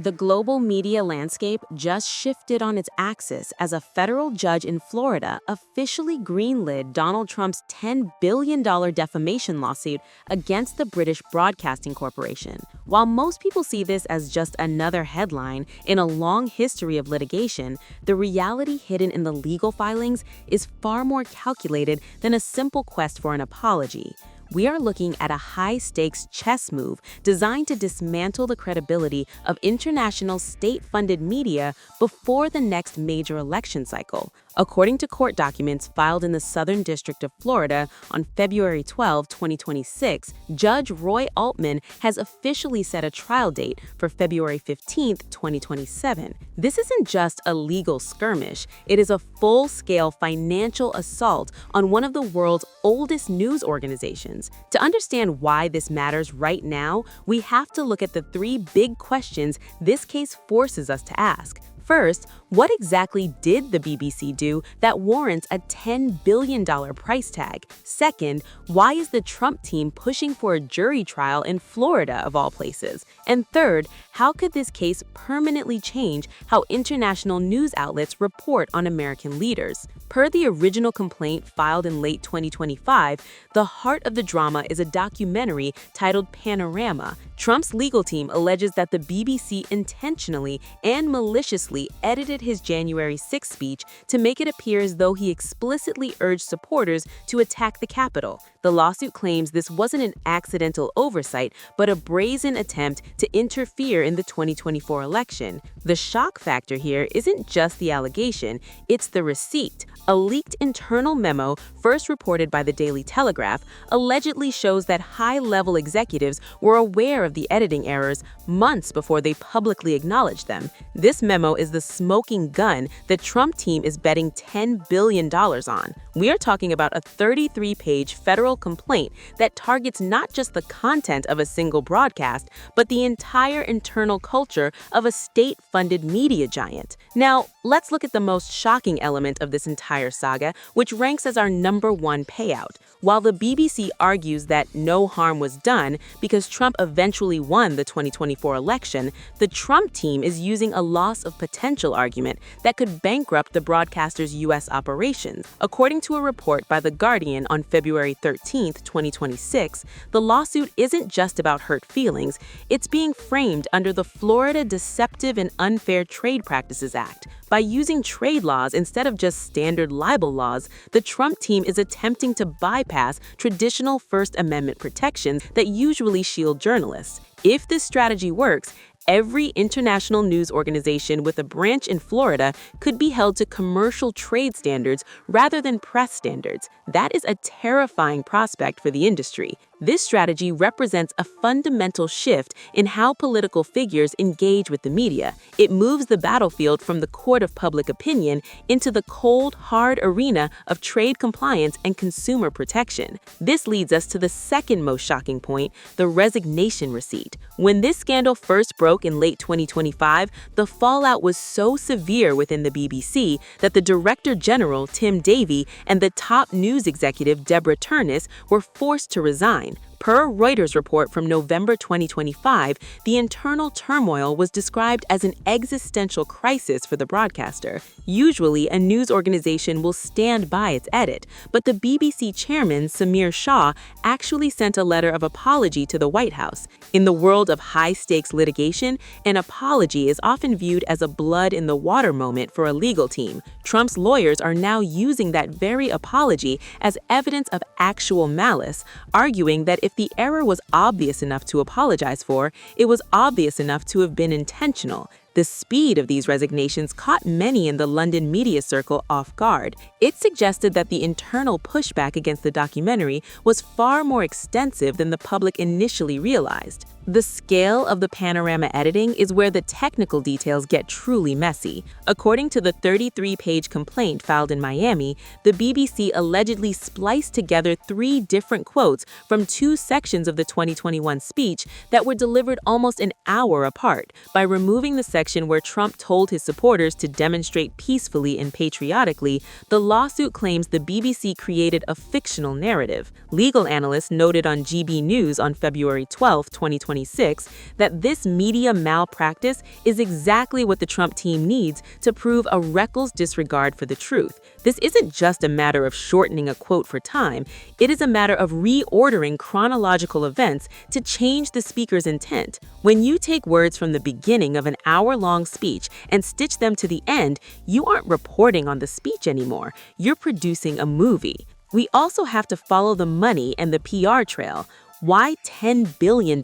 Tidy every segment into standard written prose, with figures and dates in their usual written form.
The global media landscape just shifted on its axis as a federal judge in Florida officially greenlit Donald Trump's $10 billion defamation lawsuit against the British Broadcasting Corporation. While most people see this as just another headline in a long history of litigation, the reality hidden in the legal filings is far more calculated than a simple quest for an apology. We are looking at a high-stakes chess move designed to dismantle the credibility of international state-funded media before the next major election cycle. According to court documents filed in the Southern District of Florida on February 12, 2026, Judge Roy Altman has officially set a trial date for February 15, 2027. This isn't just a legal skirmish, it is a full-scale financial assault on one of the world's oldest news organizations. To understand why this matters right now, we have to look at the three big questions this case forces us to ask. First, what exactly did the BBC do that warrants a $10 billion price tag? Second, why is the Trump team pushing for a jury trial in Florida of all places? And third, how could this case permanently change how international news outlets report on American leaders? Per the original complaint filed in late 2025, the heart of the drama is a documentary titled Panorama. Trump's legal team alleges that the BBC intentionally and maliciously edited his January 6 speech to make it appear as though he explicitly urged supporters to attack the Capitol. The lawsuit claims this wasn't an accidental oversight, but a brazen attempt to interfere in the 2024 election. The shock factor here isn't just the allegation, it's the receipt. A leaked internal memo, first reported by the Daily Telegraph, allegedly shows that high-level executives were aware of the editing errors months before they publicly acknowledged them. This memo is the smoking gun the Trump team is betting $10 billion on. We are talking about a 33-page federal complaint that targets not just the content of a single broadcast, but the entire internal culture of a state-funded media giant. Now, let's look at the most shocking element of this entire saga, which ranks as our #1 payout. While the BBC argues that no harm was done because Trump eventually won the 2024 election, the Trump team is using a loss of potential argument that could bankrupt the broadcaster's U.S. operations. According to a report by The Guardian on February 13, 2026, the lawsuit isn't just about hurt feelings, it's being framed under the Florida Deceptive and Unfair Trade Practices Act. By using trade laws instead of just standard libel laws, the Trump team is attempting to bypass traditional First Amendment protections that usually shield journalists. If this strategy works, every international news organization with a branch in Florida could be held to commercial trade standards rather than press standards. That is a terrifying prospect for the industry. This strategy represents a fundamental shift in how political figures engage with the media. It moves the battlefield from the court of public opinion into the cold, hard arena of trade compliance and consumer protection. This leads us to the second most shocking point, the resignation receipt. When this scandal first broke in late 2025, the fallout was so severe within the BBC that the Director General, Tim Davie, and the top news executive, Deborah Turnus, were forced to resign. Per Reuters report from November 2025, the internal turmoil was described as an existential crisis for the broadcaster. Usually, a news organization will stand by its edit, but the BBC chairman, Samir Shah, actually sent a letter of apology to the White House. In the world of high-stakes litigation, an apology is often viewed as a blood-in-the-water moment for a legal team. Trump's lawyers are now using that very apology as evidence of actual malice, arguing that if the error was obvious enough to apologize for, it was obvious enough to have been intentional. The speed of these resignations caught many in the London media circle off guard. It suggested that the internal pushback against the documentary was far more extensive than the public initially realized. The scale of the panorama editing is where the technical details get truly messy. According to the 33-page complaint filed in Miami, the BBC allegedly spliced together 3 different quotes from 2 sections of the 2021 speech that were delivered almost an hour apart. By removing the section where Trump told his supporters to demonstrate peacefully and patriotically, the lawsuit claims the BBC created a fictional narrative. Legal analysts noted on GB News on February 12, 2026, 2026 that this media malpractice is exactly what the Trump team needs to prove a reckless disregard for the truth. This isn't just a matter of shortening a quote for time, it is a matter of reordering chronological events to change the speaker's intent. When you take words from the beginning of an hour-long speech and stitch them to the end, you aren't reporting on the speech anymore, you're producing a movie. We also have to follow the money and the PR trail. Why $10 billion?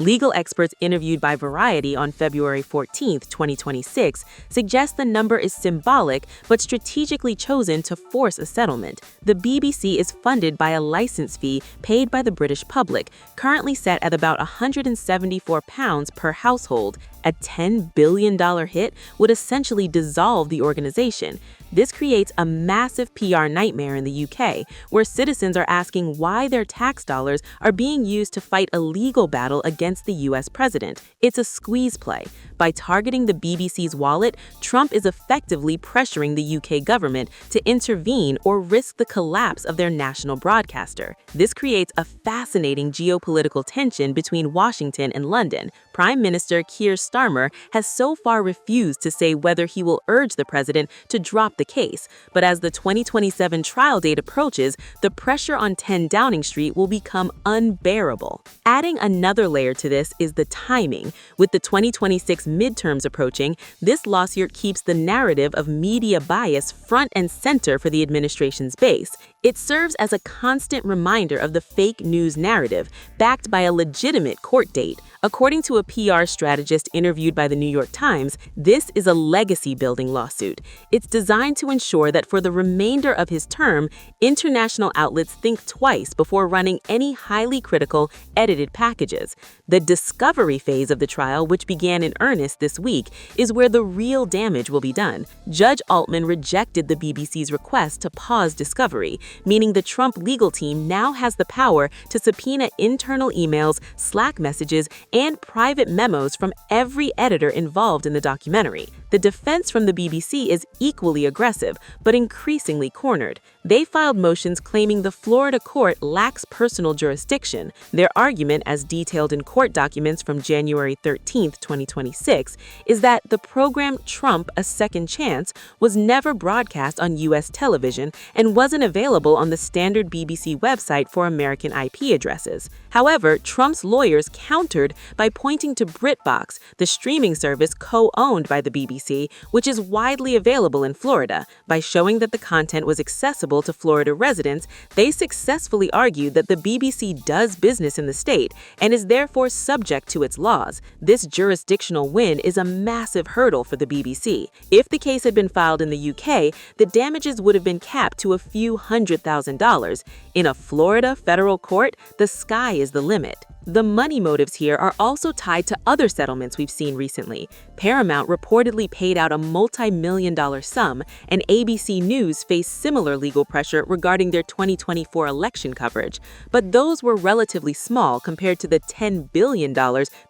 Legal experts interviewed by Variety on February 14, 2026, suggest the number is symbolic but strategically chosen to force a settlement. The BBC is funded by a license fee paid by the British public, currently set at about £174 per household. A $10 billion hit would essentially dissolve the organization. This creates a massive PR nightmare in the UK, where citizens are asking why their tax dollars are being used to fight a legal battle against the US president. It's a squeeze play. By targeting the BBC's wallet, Trump is effectively pressuring the UK government to intervene or risk the collapse of their national broadcaster. This creates a fascinating geopolitical tension between Washington and London. Prime Minister Keir Starmer has so far refused to say whether he will urge the president to drop the case, but as the 2027 trial date approaches, the pressure on 10 Downing Street will become unbearable. Adding another layer to this is the timing. With the 2026 midterms approaching, this lawsuit keeps the narrative of media bias front and center for the administration's base. It serves as a constant reminder of the fake news narrative, backed by a legitimate court date. According to a PR strategist interviewed by the New York Times, this is a legacy-building lawsuit. It's designed to ensure that for the remainder of his term, international outlets think twice before running any highly critical, edited packages. The discovery phase of the trial, which began in earnest this week, is where the real damage will be done. Judge Altman rejected the BBC's request to pause discovery, meaning the Trump legal team now has the power to subpoena internal emails, Slack messages, and private memos from every editor involved in the documentary. The defense from the BBC is equally aggressive, but increasingly cornered. They filed motions claiming the Florida court lacks personal jurisdiction. Their argument, as detailed in court documents from January 13, 2026, is that the program Trump: A Second Chance was never broadcast on U.S. television and wasn't available on the standard BBC website for American IP addresses. However, Trump's lawyers countered by pointing to BritBox, the streaming service co-owned by the BBC, which is widely available in Florida. By showing that the content was accessible to Florida residents, they successfully argued that the BBC does business in the state and is therefore subject to its laws. This jurisdictional win is a massive hurdle for the BBC. If the case had been filed in the UK, the damages would have been capped to a few $100,000. In a Florida federal court, the sky is the limit. The money motives here are also tied to other settlements we've seen recently. Paramount reportedly paid out a multi-million-dollar sum, and ABC News faced similar legal pressure regarding their 2024 election coverage. But those were relatively small compared to the $10 billion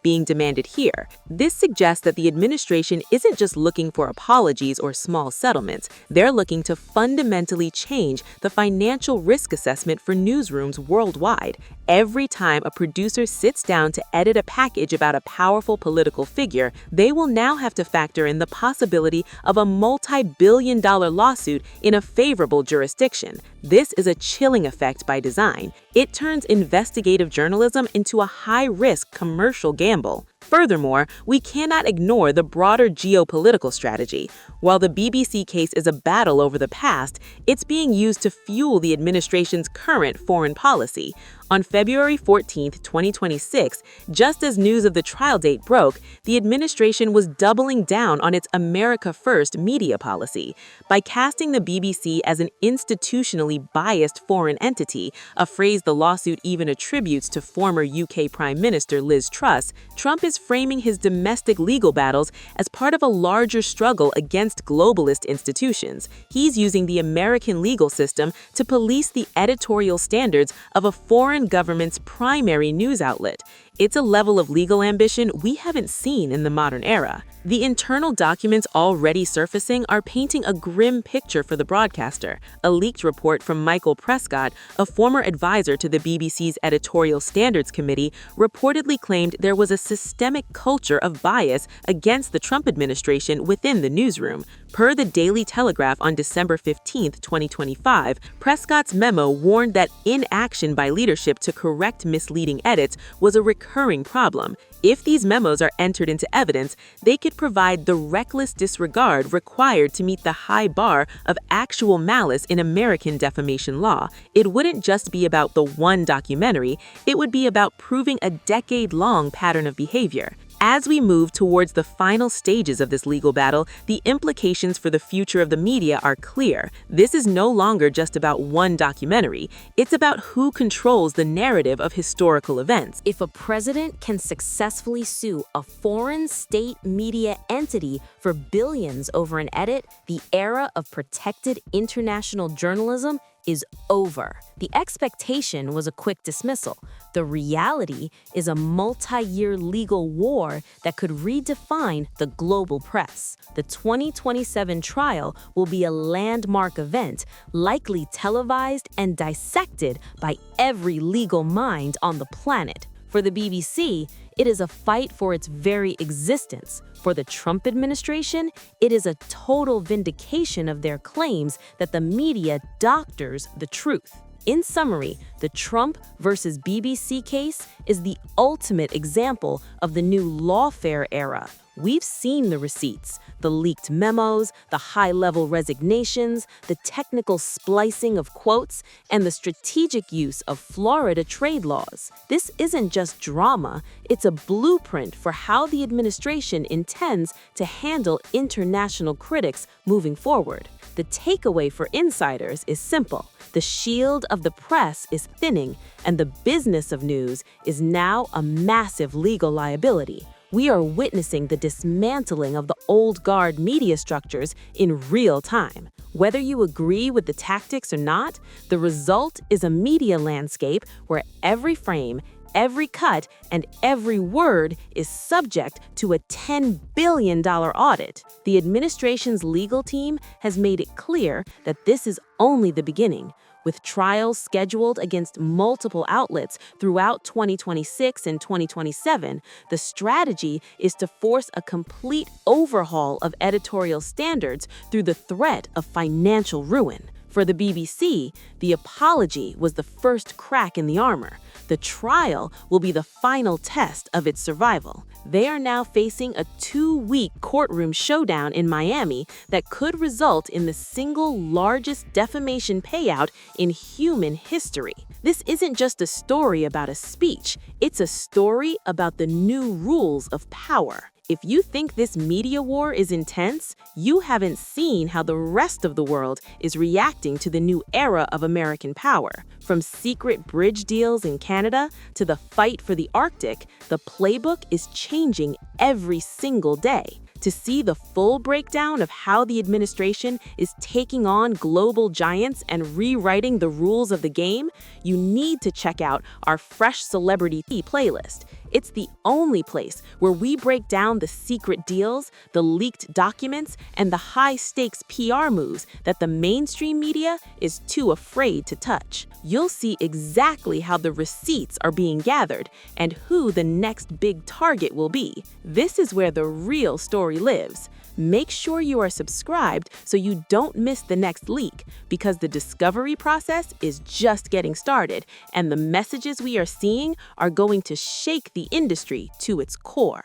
being demanded here. This suggests that the administration isn't just looking for apologies or small settlements. They're looking to fundamentally change the financial risk assessment for newsrooms worldwide. Every time a producer sits down to edit a package about a powerful political figure, they will now have to factor in the possibility of a multi-billion-dollar lawsuit in a favorable jurisdiction. This is a chilling effect by design. It turns investigative journalism into a high-risk commercial gamble. Furthermore, we cannot ignore the broader geopolitical strategy. While the BBC case is a battle over the past, it's being used to fuel the administration's current foreign policy. On February 14, 2026, just as news of the trial date broke, the administration was doubling down on its America First media policy. By casting the BBC as an institutionally biased foreign entity, a phrase the lawsuit even attributes to former UK Prime Minister Liz Truss, Trump is framing his domestic legal battles as part of a larger struggle against globalist institutions. He's using the American legal system to police the editorial standards of a foreign government's primary news outlet. It's a level of legal ambition we haven't seen in the modern era. The internal documents already surfacing are painting a grim picture for the broadcaster. A leaked report from Michael Prescott, a former advisor to the BBC's Editorial Standards Committee, reportedly claimed there was a systemic culture of bias against the Trump administration within the newsroom. Per the Daily Telegraph on December 15, 2025, Prescott's memo warned that inaction by leadership to correct misleading edits was a recurring problem. If these memos are entered into evidence, they could provide the reckless disregard required to meet the high bar of actual malice in American defamation law. It wouldn't just be about the one documentary, it would be about proving a decade-long pattern of behavior. As we move towards the final stages of this legal battle, the implications for the future of the media are clear. This is no longer just about one documentary. It's about who controls the narrative of historical events. If a president can successfully sue a foreign state media entity for billions over an edit, the era of protected international journalism is over. The expectation was a quick dismissal. The reality is a multi-year legal war that could redefine the global press. The 2027 trial will be a landmark event, likely televised and dissected by every legal mind on the planet. For the BBC, it is a fight for its very existence. For the Trump administration, it is a total vindication of their claims that the media doctors the truth. In summary, the Trump versus BBC case is the ultimate example of the new lawfare era. We've seen the receipts, the leaked memos, the high-level resignations, the technical splicing of quotes, and the strategic use of Florida trade laws. This isn't just drama, it's a blueprint for how the administration intends to handle international critics moving forward. The takeaway for insiders is simple. The shield of the press is thinning, and the business of news is now a massive legal liability. We are witnessing the dismantling of the old guard media structures in real time. Whether you agree with the tactics or not, the result is a media landscape where every frame, every cut, and every word is subject to a $10 billion audit. The administration's legal team has made it clear that this is only the beginning. With trials scheduled against multiple outlets throughout 2026 and 2027, the strategy is to force a complete overhaul of editorial standards through the threat of financial ruin. For the BBC, the apology was the first crack in the armor. The trial will be the final test of its survival. They are now facing a 2-week courtroom showdown in Miami that could result in the single largest defamation payout in human history. This isn't just a story about a speech, it's a story about the new rules of power. If you think this media war is intense, you haven't seen how the rest of the world is reacting to the new era of American power. From secret bridge deals in Canada to the fight for the Arctic, the playbook is changing every single day. To see the full breakdown of how the administration is taking on global giants and rewriting the rules of the game, you need to check out our Fresh Celebrity Tea playlist. It's the only place where we break down the secret deals, the leaked documents, and the high-stakes PR moves that the mainstream media is too afraid to touch. You'll see exactly how the receipts are being gathered and who the next big target will be. This is where the real story lives. Make sure you are subscribed so you don't miss the next leak, because the discovery process is just getting started, and the messages we are seeing are going to shake the industry to its core.